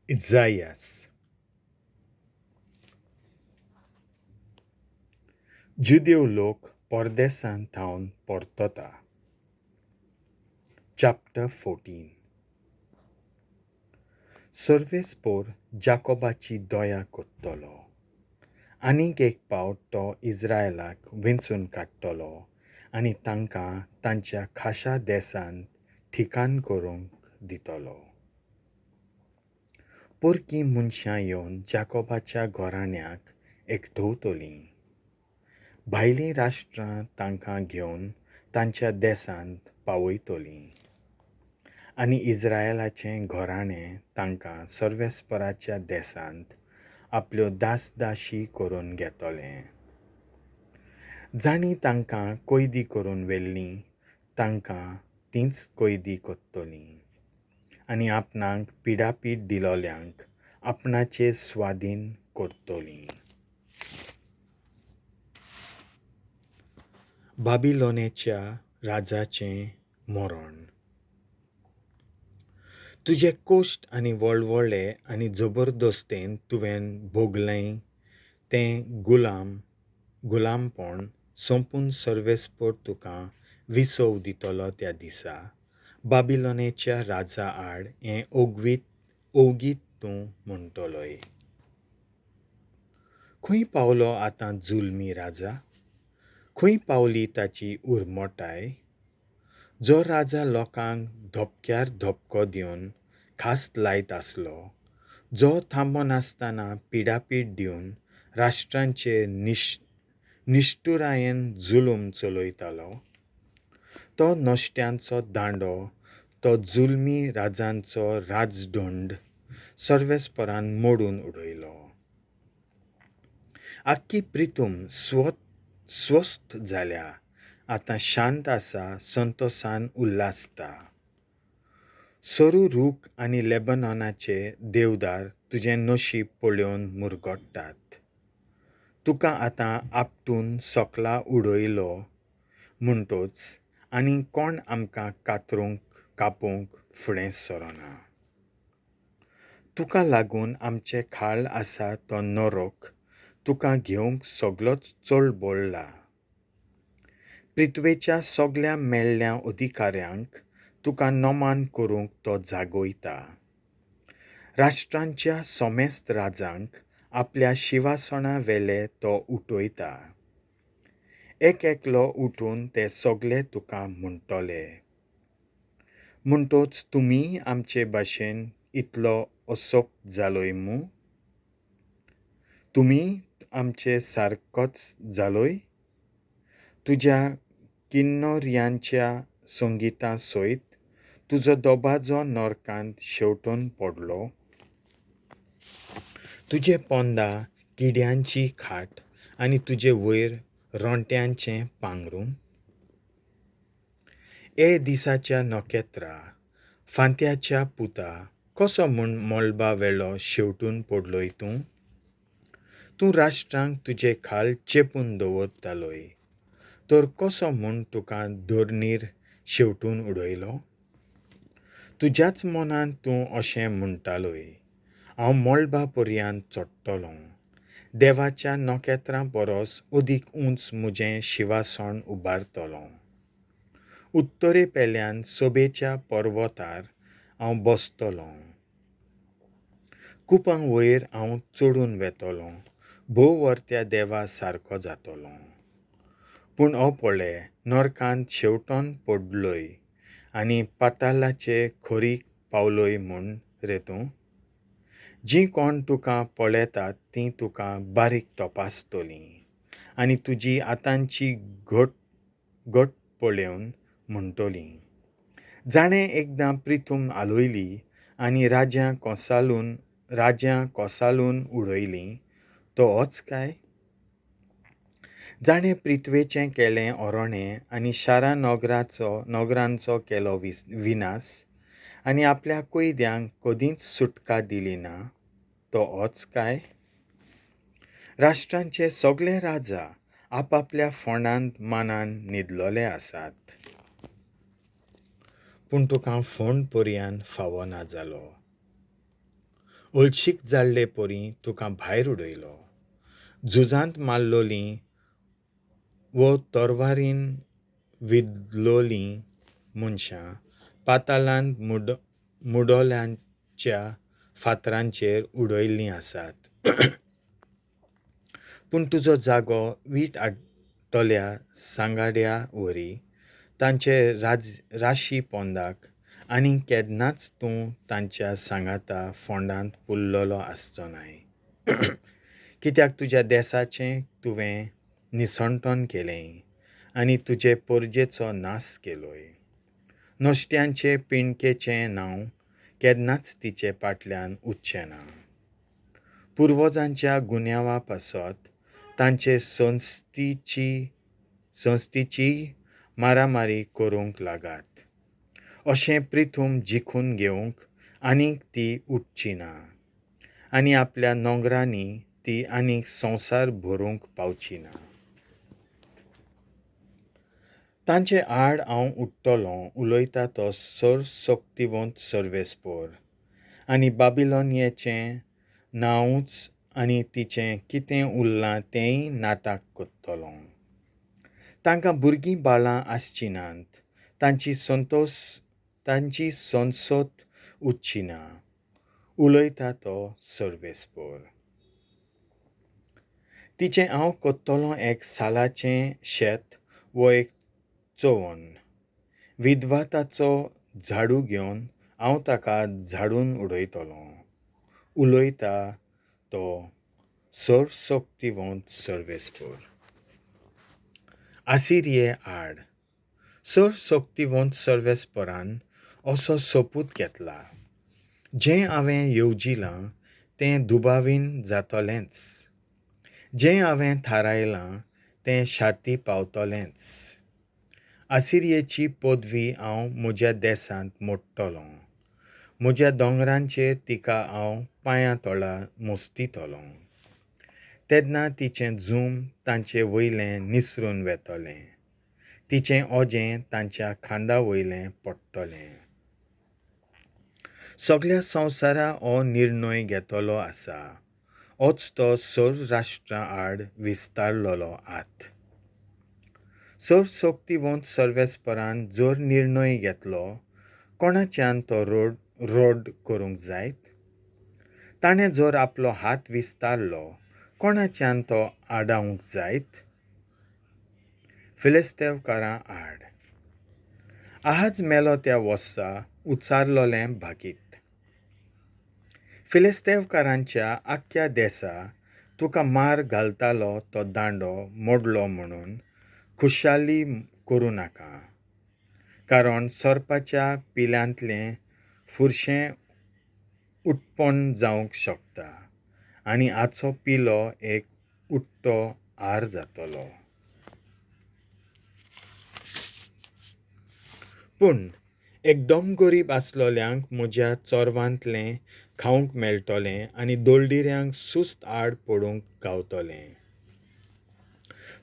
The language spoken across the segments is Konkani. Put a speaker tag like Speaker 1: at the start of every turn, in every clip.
Speaker 1: Izaias. Judeu लोक परदेसान थावन परतता. Chapter 14. Sorvespor जाकोबाची दया कोत्तलो. आनीक एक पावट तो इस्रायलाक विंचून काडटलो आनी तांकां तांच्या खाशा देशांत ठिकाण करूंक दितलो. पोरकी मनशां येवन जाकोबाच्या घोराण्याक एकठवतलीं. भायलीं राष्ट्रां तांकां घेवन तांच्या देशांत पावयतलीं. आनी इस्रायलाचें घोराणें तांकां सर्वेस्पराच्या देशांत आपल्यो दासदाशी करून घेतलें. जाणीं तांकां कैदी करून व्हेल्लीं तांकां तींच कैदी कोत्तलीं. आनी आपणाक पिडापीड दिलोल्यांक आपणाचे स्वाधीन करतलीं. बाबिलोनेच्या राजाचें मरण. तुजे कोxtt आनी vollvolle आनी zobor-dosten तुवें bhôgleim तें गुलाम ponn sompoun Sorvespor तुका visôv ditolo त्या दिसा बाबिलोनेच्या राजा आड हें ovgit तूं mhonnttoloi. खंय पावलो आतां zulmi राजा? खंय पावली ताची उर्मोटाय? जो राजा लोकांक धपक्यार धपको दिवन खास्त लायत आसलो, जो थांबो नासतना पिडापीड दिवन राष्ट्रांचेर निश्ठुरायेन जुलूम चलयतालो, तो नश्ट्यांचो दांडो, तो zulmi राजांचो राजदंड सर्वेस्परान मोडून उडयलो. आख्खी प्रितूम स्वस्थ जाल्या, आतां शांत आसा, संतोशान उल्हासता. सरू रूख आनी लेबनॉनाचे देवदार तुजें नशीब पळोवन मुरगोडटात. तुका आतां आपटून सोकला उडयलो म्हणटोच आनी कोण आमकां कापूंक फुडें सरोना. तुका लागून आमचे खाळ आसा तो नरक तुका घेवंक सगलोच चड बोडला. पृथ्वेच्या सगळ्या मेळ्ळ्या अधिकाऱ्यांक तुका नोमान करूंक तो जागोयता. राष्ट्रांच्या सोमेस्त राजांक आपल्या शिवासणा वेले तो उठयता. एकलो उठून ते सगळे तुका म्हणटले. म्हणटोच तुमी आमचे भाशेन इतलो अशक्त जालोय मू? तुमी आमचे सारकोच जालोय? तुज्या किन्नोऱ्यांच्या संगिता सयत तुजो दोबाजो नरकांत शेवटून पडलो. तुजे पोंदा किड्यांची खाट आनी तुजे वयर रोंट्यांचें पांगरूं. ए दिसाच्या नोखेत्रा, फांत्याच्या पुता, कसो म्हूण मोलबा वेलो शेवटून पडलोय तूं? तूं राष्ट्रांक तुजे खाल चेपून दवरतालोय, तर कसो म्हूण तुका धोरणीर शेवटून उडयलो? तुज्याच मनांत तूं अशें म्हणटालोय, हांव मोलबा पर्यंत चडटलों, देवाच्या नोखेत्रां परस अदीक उंच म्हजें शिवासण उबारतलों. उत्तरे पेल्यान सोबेच्या पर्वतार हांव बसतलों. कुपां वयर हांव चडून वेतलों, भोववर्त्या देवा सारको जातलों. पूण हो पळय, नरकांत शेवटोन पडलोय आनी पातालाचे खोरीक पावलोय म्हूण रे तूं? जीं कोण तुका पळयतात तीं तुका बारीक तपासतलीं आनी तुजी आतांची घट पळोवन म्हणटलीं, जाणें एकदां प्रितूम आलोयली आनी राज्यां कोसालून उडयलीं, तो होच काय? जाणें पृथ्वेचें केलें ओरोणें आनी शारा नोगरांचो केलो विनाश आनी आपल्या कैद्यांक कदींच सुटका दिली ना, तो होच काय? राष्ट्रांचे सगळे राजा आपापल्या फोंडांत मानान न्हिदलोले आसात, पूण तुका फोंड पर्यंत फावो ना जालो. ओळशीक जाल्ले पोरी तुका भायर उडयलो, झुजांत मारलोलीं वो तोरवारीन विदलोलीं मनशां पाताळांत मुडोल्यांच्या फातरांचेर उडयल्लीं आसात. पूण तुजो जागो वीट आडटोल्या सांगाड्या वरी तांचे राशी पोंदाक आनी केन्नाच तूं तांच्या सांगाता फोंडांत पुल्लोलो आसचो न्हय. कित्याक तुज्या देसाचें तुवें निसणटोन केलें आनी तुजे पोरजेचो नास केलोय. नोश्त्यांचे पिणकेचें नांव केन्नाच तिचे फाटल्यान उच्चें ना. पुर्वजांच्या गुन्यांवा पासत तांचे संस्थिची मारामारी करूंक लागात. अशें प्रिथूम जिखून घेवंक आनीक ती उठची ना आनी आपल्या नोंगरांनी ती आनीक संवसार भरूंक पावची ना. तांचे आड हांव उठ्ठलों उलयता तो सर्वशक्तिवंत सर्वेस्पोर आनी बाबिलोनियेचें नांवच आनी तिचें कितें उरलां तेंय नाताक कोत्तलों. तांकां भुरगीं बाळां आसची नात, तांची संसोत उच्ची ना, उलयता तो सर्वेस्पोर. तिचें हांव कोत्तलों एक सालाचें शेत वो एक चोवण. विद्वाताचो झाडू घेवन हांव ताका झाडून उडयतलों, उलयता तो सर्वशक्तिवंत सर्वेस्पोर. आसिरिये आड सर्वशक्तिवंत सर्वेस्पोरान असो सोपूत घेतला. जें हांवें येवजिलां तें दुबावीन जातलेंच, जें हांवें थारायलां तें शार्ती पावतलेंच. आसिरियेची पदवी हांव म्हज्या देसांत मोडटलों, म्हज्या दोंगरांचेर तिका हांव पांयां तोळा मोस्तितलों. तेन्ना तिचें झूम तांचे वयलें निसरून वेतलें, तिचें ओजें तांच्या खांदा वयलें पडटलें. सगळ्या संवसारा हो निर्णय घेतलो आसा, होच तो सर्व राष्ट्रां आड विस्तारलोलो आत. सर्वशक्तिवंत सर्वेस्परान जर निर्णय घेतलो, कोणाच्यान तो रोड करूंक जायत? ताणें जर आपलो हात विस्तारलो, कोणाच्यान तो आडावंक जायत? फिलिस्तेवकारां आड आज मेलो त्या वर्सा उचारलोलें भागीत. फिलिस्तेवकारांच्या आख्या देसा तुका मार घालतालो तो दांडो मोडलो म्हणून खुशाली करूं नाका, कारण सर्पाच्या पिल्यांतलें फुरशें उत्पन्न जावंक शकता आनी हाचो पिलो एक उठ्ठो हार जातलो. पूण एकदम गरीब आसलोल्यांक म्हज्या चोरवांतलें खावंक मेळटलें आनी दोलडिऱ्यांक सुस्त आड पडूंक गावतलें.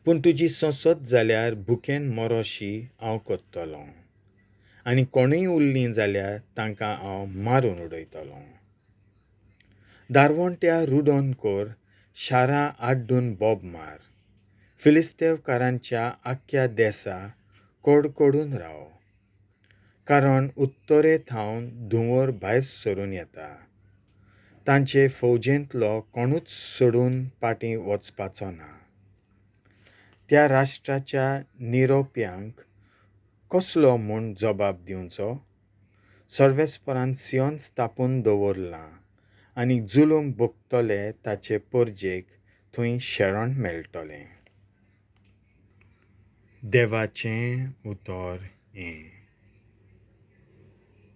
Speaker 1: पूण तुजी संसत जाल्यार भुकेन मोरोशी हांव कोत्तलों आनी कोणूय उरलीं जाल्यार तांकां हांव मारून उडयतलों. दारवंट्या रुडोन कोर, शारां आड्डून बोब मार. फिलिस्तेवकारांच्या आख्या देसा कडकडून राव, कारण उत्तरेंत हांव धुंवर भायर सरून येता. तांचे फौजेंतलो कोणूच सोडून फाटीं वचपाचो ना. त्या राष्ट्राच्या निरोप्यांक कसलो म्हूण जबाब दिवचो? सर्वेस्परान सियोन स्थापून दवरलां आनी जुलूम भोगतले ताचे परजेक थंय शेळोण मेळटलें. देवाचें उतर हें.